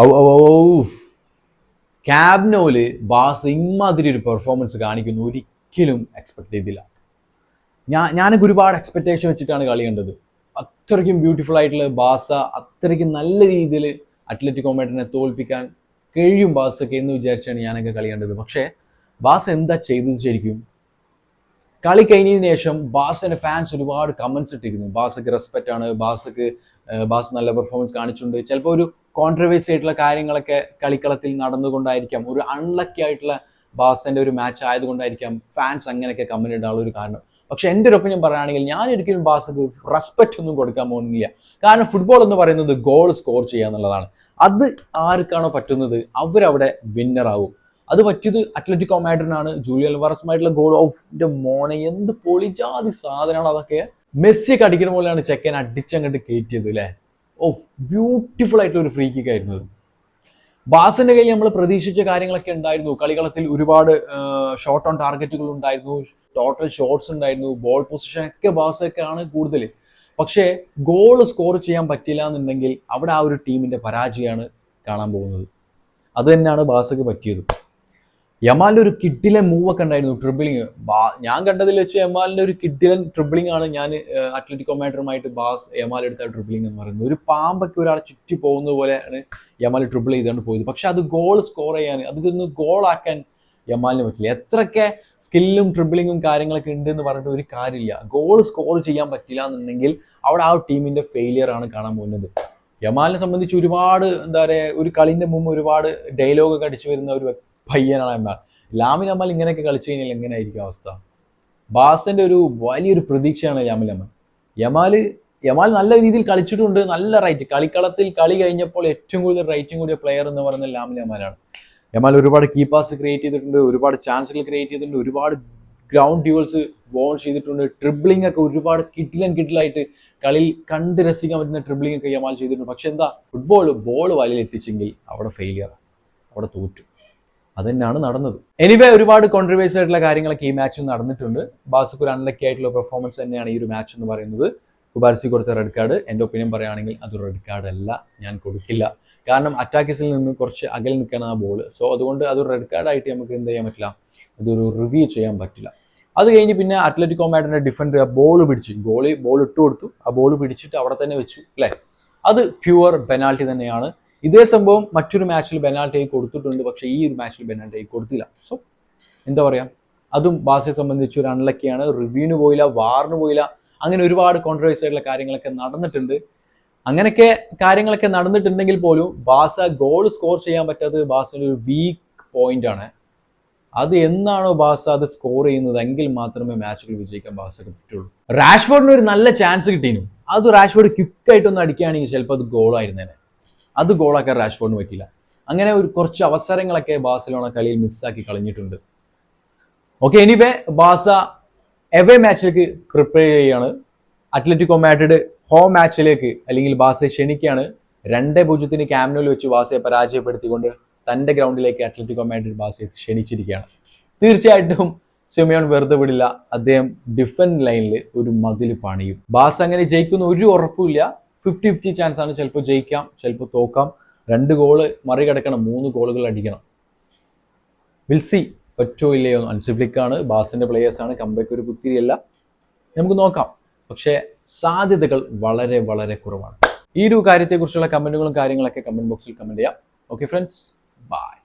ഔ ഔ ഔ ക്യാബ്നോല് ബാസ് ഇമാതിരി ഒരു പെർഫോമൻസ് കാണിക്കുന്നു ഒരിക്കലും എക്സ്പെക്ട് ചെയ്തില്ല. ഞാനൊക്കെ ഒരുപാട് എക്സ്പെക്റ്റേഷൻ വെച്ചിട്ടാണ് കളി കണ്ടത്. അത്രയ്ക്കും ബ്യൂട്ടിഫുൾ ആയിട്ടുള്ള ബാസ അത്രയ്ക്കും നല്ല രീതിയിൽ അത്ലറ്റിക്കോ മാഡ്രിഡിനെ തോൽപ്പിക്കാൻ കഴിയും ബാസൊക്കെ എന്ന് വിചാരിച്ചാണ് ഞാനൊക്കെ കളി കണ്ടത്. പക്ഷേ ബാസ എന്താ ചെയ്തത് ശരിക്കും? കളി കഴിഞ്ഞതിന് ശേഷം ബാസന്റെ ഫാൻസ് ഒരുപാട് കമന്റ്സ് ഇട്ടിരുന്നു. ബാസക്ക് റെസ്പെക്റ്റ് ആണ്, ബാസ് നല്ല പെർഫോമൻസ് കാണിച്ചിട്ടുണ്ട്. ചിലപ്പോൾ ഒരു കോൺട്രവേഴ്സി ആയിട്ടുള്ള കാര്യങ്ങളൊക്കെ കളിക്കളത്തിൽ നടന്നുകൊണ്ടായിരിക്കാം, ഒരു അൺലക്കി ആയിട്ടുള്ള ബാസന്റെ ഒരു മാച്ച് ആയതുകൊണ്ടായിരിക്കാം ഫാൻസ് അങ്ങനെയൊക്കെ കമന്റ് ഇടാനുള്ള ഒരു കാരണം. പക്ഷെ എൻ്റെ ഒരു ഒപ്പീനിയൻ പറയുകയാണെങ്കിൽ ഞാൻ ഒരിക്കലും ബാസക്ക് റെസ്പെക്റ്റ് ഒന്നും കൊടുക്കാൻ പോകുന്നില്ല. കാരണം ഫുട്ബോൾ എന്ന് പറയുന്നത് ഗോൾ സ്കോർ ചെയ്യുക എന്നുള്ളതാണ്. അത് ആർക്കാണോ പറ്റുന്നത് അവരവിടെ വിന്നർ ആവും. അത് പറ്റിയത് അത്ലറ്റിക്കോ മാഡ്രിഡിനാണ്. ജൂലിയൻ അൽവാറസുമായിട്ടുള്ള ഗോൾ ഓഫ് മോനെ എന്ത് പൊളിജാതി സാധനമാണ് അതൊക്കെ. മെസ്സിയൊക്കെ അടിക്കുന്ന പോലെയാണ് ചെക്കൻ അടിച്ചങ്ങോട്ട് കയറ്റിയത് അല്ലേ. ഓഫ് ബ്യൂട്ടിഫുൾ ആയിട്ടുള്ള ഒരു ഫ്രീ കിക്ക് ആയിരുന്നു. ബാസിന്റെ കയ്യിൽ നമ്മൾ പ്രതീക്ഷിച്ച കാര്യങ്ങളൊക്കെ ഉണ്ടായിരുന്നു. കളികളത്തിൽ ഒരുപാട് ഷോട്ട് ഓൺ ടാർഗറ്റുകൾ ഉണ്ടായിരുന്നു, ടോട്ടൽ ഷോട്ട്സ് ഉണ്ടായിരുന്നു, ബോൾ പൊസിഷൻ ഒക്കെ ബാസൊക്കെയാണ് കൂടുതൽ. പക്ഷേ ഗോൾ സ്കോർ ചെയ്യാൻ പറ്റില്ല എന്നുണ്ടെങ്കിൽ അവിടെ ആ ഒരു ടീമിന്റെ പരാജയമാണ് കാണാൻ പോകുന്നത്. അത് തന്നെയാണ് ബാസക്ക് പറ്റിയത്. യമാലിന്റെ ഒരു കിഡിലൻ മൂവ് ഒക്കെ ഉണ്ടായിരുന്നു, ട്രിബിളിങ്. ഞാൻ കണ്ടതിൽ വെച്ച് യമാലിന്റെ ഒരു കിഡിലൻ ട്രിബിളിംഗ് ആണ് ഞാൻ അത്ലറ്റിക്കോ മാഡ്രിഡുമായിട്ട് യമാൽ എടുത്ത ട്രിബിളിംഗ് എന്ന് പറയുന്നത്. ഒരു പാമ്പൊക്കെ ഒരാളെ ചുറ്റി പോകുന്നത് പോലെയാണ് യമാൽ ട്രിബിൾ ചെയ്തുകൊണ്ട് പോയത്. പക്ഷെ അത് ഗോൾ സ്കോർ ചെയ്യാൻ, അതിന്ന് ഗോളാക്കാൻ യമാലിന് പറ്റില്ല. എത്രയൊക്കെ സ്കില്ലും ട്രിബിളിങ്ങും കാര്യങ്ങളൊക്കെ ഉണ്ട് എന്ന് പറഞ്ഞിട്ട് ഒരു കാര്യമില്ല. ഗോൾ സ്കോർ ചെയ്യാൻ പറ്റില്ല എന്നുണ്ടെങ്കിൽ അവിടെ ആ ടീമിന്റെ ഫെയിലിയർ ആണ് കാണാൻ പോകുന്നത്. യമാലിനെ സംബന്ധിച്ച് ഒരുപാട് എന്താ പറയുക, ഒരു കളിന്റെ മുമ്പ് ഒരുപാട് ഡയലോഗൊക്കെ അടിച്ചു വരുന്ന ഒരു പയ്യനാണ് യമാൽ. ലാമിൻ യമാൽ ഇങ്ങനെയൊക്കെ കളിച്ചു കഴിഞ്ഞാൽ എങ്ങനെയായിരിക്കും അവസ്ഥ? ബാസിന്റെ ഒരു വലിയൊരു പ്രതീക്ഷയാണ് യമാൽ നല്ല രീതിയിൽ കളിച്ചിട്ടുണ്ട്. നല്ല റൈറ്റ് കളിക്കളത്തിൽ കളി കഴിഞ്ഞപ്പോൾ ഏറ്റവും കൂടുതൽ റൈറ്റും കൂടിയ പ്ലെയർ എന്ന് പറയുന്നത് ലാമിൻ യമാലാണ്. യമാൽ ഒരുപാട് കീ പാസ് ക്രിയേറ്റ് ചെയ്തിട്ടുണ്ട്, ഒരുപാട് ചാൻസുകൾ ക്രിയേറ്റ് ചെയ്തിട്ടുണ്ട്, ഒരുപാട് ഗ്രൗണ്ട് ഡ്യൂവൽസ് ബോൾ ചെയ്തിട്ടുണ്ട്. ട്രിബിളിംഗ് ഒക്കെ ഒരുപാട് കിഡിലായിട്ട് കളിയിൽ കണ്ട് രസിക്കാൻ പറ്റുന്ന ട്രിബിളിംഗ് ഒക്കെ യമാൽ ചെയ്തിട്ടുണ്ട്. പക്ഷെ എന്താ, ബോൾ വലയിൽ എത്തിച്ചെങ്കിൽ അവിടെ ഫെയിലിയർ, അവിടെ തോറ്റു. അത് തന്നെയാണ് നടന്നത്. എനിവേ ഒരുപാട് കോൺട്രവേഴ്സി ആയിട്ടുള്ള കാര്യങ്ങളൊക്കെ ഈ മാച്ചിൽ നടന്നിട്ടുണ്ട്. ബാസക്ക് ഒരു അൺലക്കി ആയിട്ടുള്ള പെർഫോമൻസ് തന്നെയാണ് ഈ ഒരു മാച്ച് എന്ന് പറയുന്നത്. കുബാർസി കൊടുത്ത റെഡ് കാർഡ് എൻ്റെ ഒപ്പീനിയൻ പറയുകയാണെങ്കിൽ അതൊരു റെഡ് കാർഡ് അല്ല, ഞാൻ കൊടുക്കില്ല. കാരണം അറ്റാക്കിസിൽ നിന്ന് കുറച്ച് അകലെ നിൽക്കണം ആ ബോൾ. സോ അതുകൊണ്ട് അതൊരു റെഡ് കാർഡായിട്ട് നമുക്ക് എന്ത് ചെയ്യാൻ പറ്റില്ല, അതൊരു റിവ്യൂ ചെയ്യാൻ പറ്റില്ല. അത് കഴിഞ്ഞ് പിന്നെ അത്ലറ്റിക്കോ മാഡ്രിഡിന്റെ ഡിഫൻഡർ ആ ബോൾ പിടിച്ച് ബോൾ ഇട്ട് കൊടുത്തു, ആ ബോൾ പിടിച്ചിട്ട് അവിടെ തന്നെ വെച്ചു അല്ലേ. അത് പ്യുവർ പെനാൾട്ടി തന്നെയാണ്. ഇതേ സംഭവം മറ്റൊരു മാച്ചിൽ പെനാൾട്ടി കൊടുത്തിട്ടുണ്ട്, പക്ഷേ ഈ ഒരു മാച്ചിൽ പെനാൾട്ടി കൊടുത്തില്ല. സോ എന്താ പറയുക, അതും ബാസയെ സംബന്ധിച്ച് ഒരു അൺലക്കിയാണ്. റിവ്യൂവിന് പോയില്ല, വാറിന് പോയില്ല, അങ്ങനെ ഒരുപാട് കോൺട്രവേഴ്സി ആയിട്ടുള്ള കാര്യങ്ങളൊക്കെ നടന്നിട്ടുണ്ട്. അങ്ങനെയൊക്കെ കാര്യങ്ങളൊക്കെ നടന്നിട്ടുണ്ടെങ്കിൽ പോലും ബാസ ഗോൾ സ്കോർ ചെയ്യാൻ പറ്റാത്തത് ബാസയുടെ ഒരു വീക്ക് പോയിന്റ് ആണ്. അത് എന്നാണോ ബാസ അത് സ്കോർ ചെയ്യുന്നത് എങ്കിൽ മാത്രമേ മാച്ചുകൾ വിജയിക്കാൻ ബാസക്ക് പറ്റുള്ളൂ. റാഷ്ഫോർഡിന് ഒരു നല്ല ചാൻസ് കിട്ടിയിരുന്നു, അത് റാഷ്ഫോർഡ് ക്വിക്കായിട്ടൊന്ന് അടിക്കുകയാണെങ്കിൽ ചിലപ്പോൾ അത് ഗോളായിരുന്നേനെ. അത് ഗോളാക്കാൻ റാഷ്ഫോർഡിന് പറ്റില്ല. അങ്ങനെ കുറച്ച് അവസരങ്ങളൊക്കെ ബാഴ്സലോണ കളിയിൽ മിസ്സാക്കി കളഞ്ഞിട്ടുണ്ട്. ഓക്കെ, എനിവേ ബാസ എവേ മാച്ചിലേക്ക് പ്രിപ്പയർ ചെയ്യുകയാണ്. അത്ലറ്റിക്കോ മാഡ്രിഡ് ഹോം മാച്ചിലേക്ക് അല്ലെങ്കിൽ ബാസയെ ക്ഷണിക്കുകയാണ്. 2-0 ക്യാമ്നോയിൽ വെച്ച് ബാസയെ പരാജയപ്പെടുത്തിക്കൊണ്ട് തൻ്റെ ഗ്രൗണ്ടിലേക്ക് അത്ലറ്റിക്കോ മാഡ്രിഡ് ബാസയെ ക്ഷണിച്ചിരിക്കുകയാണ്. തീർച്ചയായിട്ടും സിമിയോൺ വെറുതെ വിടില്ല. അദ്ദേഹം ഡിഫൻസ് ലൈനിൽ ഒരു മതിൽ പണിയും. ബാസ അങ്ങനെ ജയിക്കുന്ന ഒരു ഉറപ്പുമില്ല. 50-50 ചാൻസ് ആണ്. ചിലപ്പോൾ ജയിക്കാം, ചിലപ്പോൾ തോക്കാം. 2 ഗോള് മറികടക്കണം, 3 ഗോളുകൾ അടിക്കണം. വിൽ സി പറ്റോ ഇല്ലയോ. അൻസിഫ്ലിക്കാണ്, ബാസിന്റെ പ്ലേയേഴ്സാണ്, കംബാക്ക് ഒരു കുത്തിരിയല്ല. നമുക്ക് നോക്കാം. പക്ഷേ സാധ്യതകൾ വളരെ വളരെ കുറവാണ്. ഈ ഒരു കാര്യത്തെക്കുറിച്ചുള്ള കമന്റുകളും കാര്യങ്ങളൊക്കെ കമന്റ് ബോക്സിൽ കമന്റ് ചെയ്യാം. Okay friends, by.